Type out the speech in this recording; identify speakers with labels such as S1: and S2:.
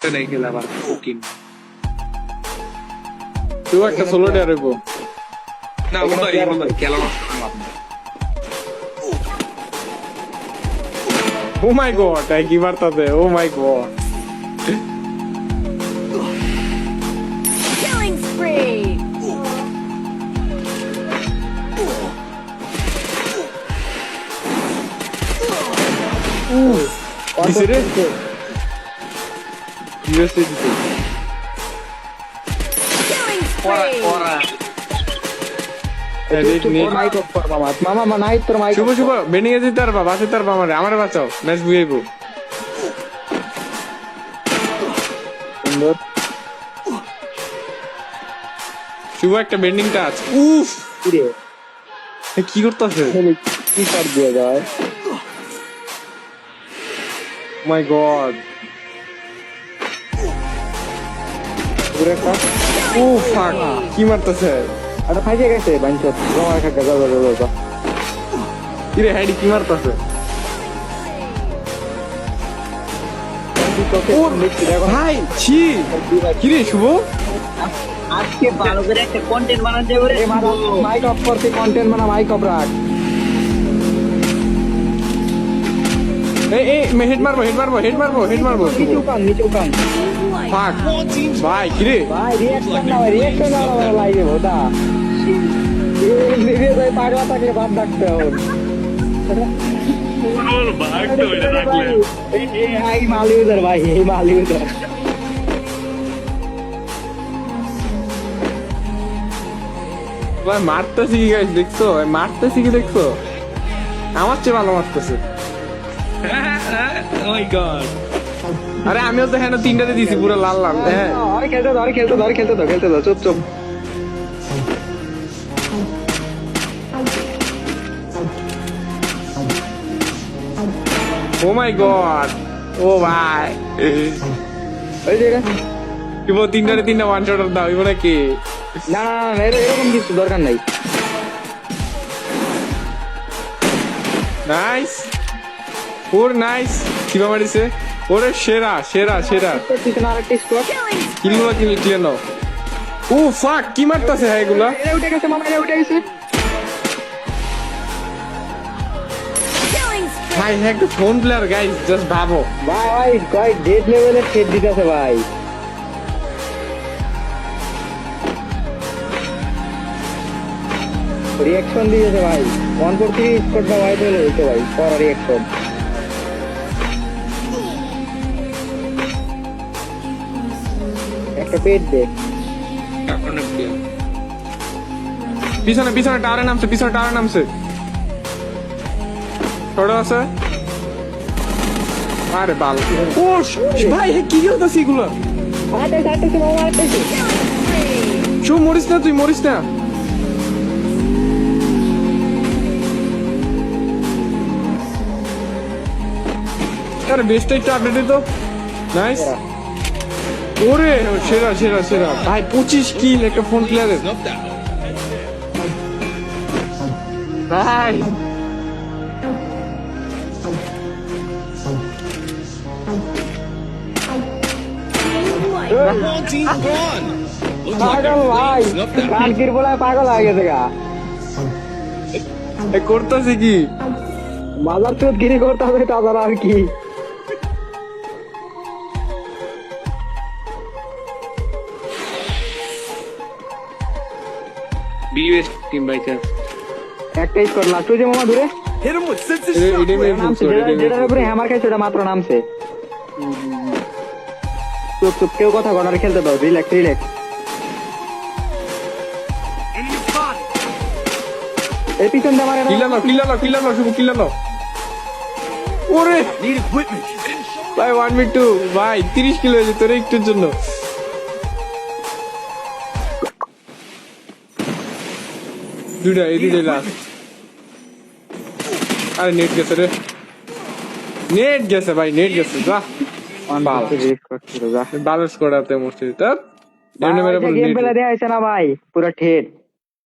S1: নাই খেলা আবার ফকিং
S2: তুই একটা সোলো ডে রইব
S1: না উদারি খেলা নষ্ট
S2: ও মাই গড কি বার্তাতে ও মাই গড
S3: Killing spree!
S2: দিছে রে ইউএসএ দিছে
S3: Killing
S1: পড়া
S3: spree!
S1: পড়া
S4: মাইক অফ কর মামা মামা নাই তোর মাইক
S2: শুভ শুভ বেনিং এ যেতে পারবা বাঁচতে পারবা আমারে বাঁচাও ম্যাচ বুঝাইবো
S4: সুন্দর
S2: শুভ একটা বেন্ডিং টাচ উফ
S4: কিরে
S2: কি করতেছে
S4: কি কর দিয়ে যায়
S2: মাই গড
S4: পুরো একটা
S2: ও ফাক কি মারতেছে
S4: আরে ফাইজে গেছে বাঞ্চত জমা খাকা যা
S2: কিরে হাইডি কি মারতেছে ও ভাই ছি কিরে শুভ
S5: আজকে ভালো করে একটা কন্টেন্ট বানাতে হবে রে
S4: মাইক অফ করতে কন্টেন্ট বানা মাইক অফ রাখ
S2: এই হেড মারবো
S4: নিচে উকান
S2: ফাক ভাই কিরে
S4: ভাই রিঅ্যাকশন না লাইভে ওটা ভিডিও ভাই পাগলা থাকলে বাদ ডাকতে হবে এই মাল ইউজার ভাই এই মাল ইউজার
S2: ভাই মারতেছি কি গাইস দেখছো মারতেছি কি দেখছো আমার চেয়ে ভালো মারতেছে
S1: ও মাই গড
S2: আরে আমিও তো হ্যাঁ তিনটাতে দিছি পুরো লাল লাল হ্যাঁ
S4: আরে খেলতে দাও চুপ
S2: ও মাই গড ও ভাই
S4: ওই যে
S2: ইবো তিনটা ওয়ান শটার দাও ইবো নাকি
S4: না এরকম কিছু দরকার নাই
S2: নাইস ওর নাইস কিবা মারিছে ওরে সেরা
S4: পিছনে আরেকটা স্কোর
S2: কিলগুলো ক্লিয়ার নাও ও ফাক কি মারতাছে হ্যাঁ এগুলা
S4: এটা উঠে গেছে মামা এটা উঠে গেছে
S3: Killing spree!
S2: ভাই হ্যাঁ একটা ফোন প্লেয়ার গাইস জাস্ট ভাবো
S4: ভাই কয় ডেড লেভেলের খেট দিতেছে ভাই রিঅ্যাকশন দিয়েছে ভাই 143 স্কোর দা ভাই চলে যেতে ভাই পর রিঅ্যাকশন একটা পেট দে
S2: পিছনে টাওয়ারে নামছে ছোট আছে আরে বাল ও ভাই হে কি করতেছিস এগুলো
S4: আরেকটা মামা আরেকটা
S2: শো তুই মরিস না আরে বেস্টটা একটু আপডেট দিত নাইস ওরে সেরা ভাই 25 কিল একটা ফোন প্লেয়ারের ভাই
S4: পাগল ভাই কালকির বলায় পাগল হয়ে গেছে গা
S2: করতেছি কি
S4: বাজার চোদ গিরি করতে হবে তাছাড়া আর কি
S1: বিএস টিম বাই চান্স
S4: একটা স্কোর লাস্ট যে মামা দূরে নামছে যেটার উপরে হ্যামার খাইছে ওটা মাত্র নামছে চুপ কেউ কথা কনারে খেলতে দাও রিল্যাক্স এই পিছন দিয়ে মারে
S2: কিলানো শুভ কিলানো ওরে ভাই 1v2 ভাই 30 কিলো হয়েছে তোর একটুর জন্য দুইটাই লাস্ট আরে নেট গেছে ভাই যা বালার স্কোর আতে মুশকিল তা এমনি মেরে
S4: গেম পেলা দেয়া হয়েছে না ভাই পুরো ঠেট